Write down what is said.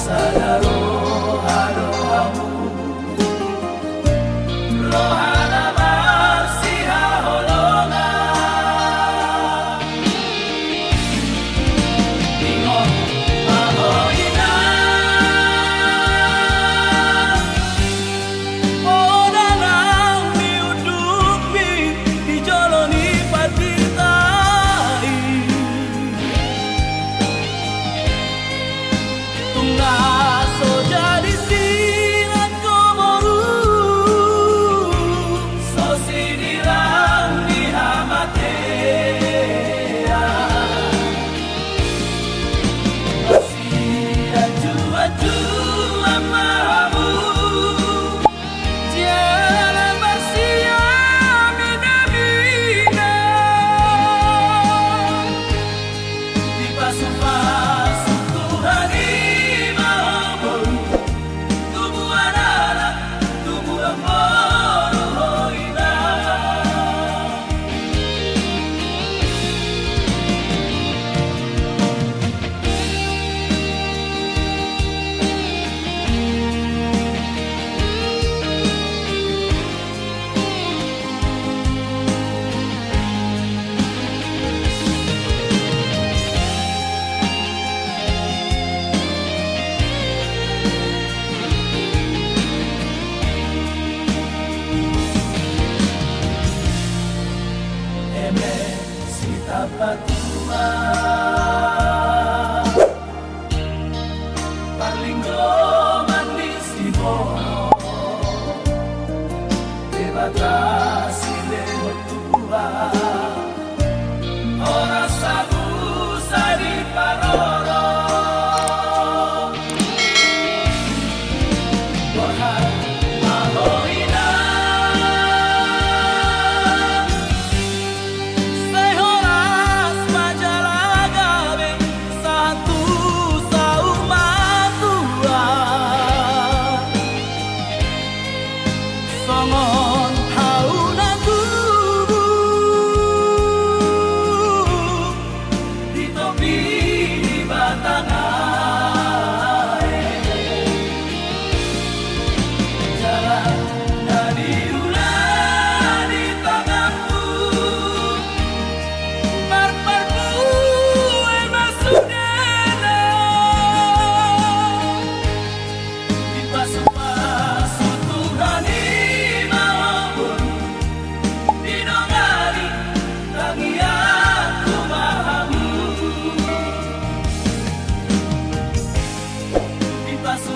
sana roha-rohamu, rohana marsiha holonga. Ingon mahoina odanang miudupi dijoloni patitai tunggaso jadi silat komoru so sinirang dihamatea masih aju-aju amamu tiada masia mina-mina di pasu-pasu Tuhan imamul tubuh anak tubuh amor hoina. Eme sita patua Parlinggo manis di bono Debatasi leho tua Ora sabu sadi paroro Tuhan mahoina Sehoras majalagabe satu saumatua Songon hauna tubuh di topi di batangan jalan dari ulah di tanganmu parparmu masuk dena di pasu-pasu Tuhan imamul dinongari tangi aku mahamu di pasu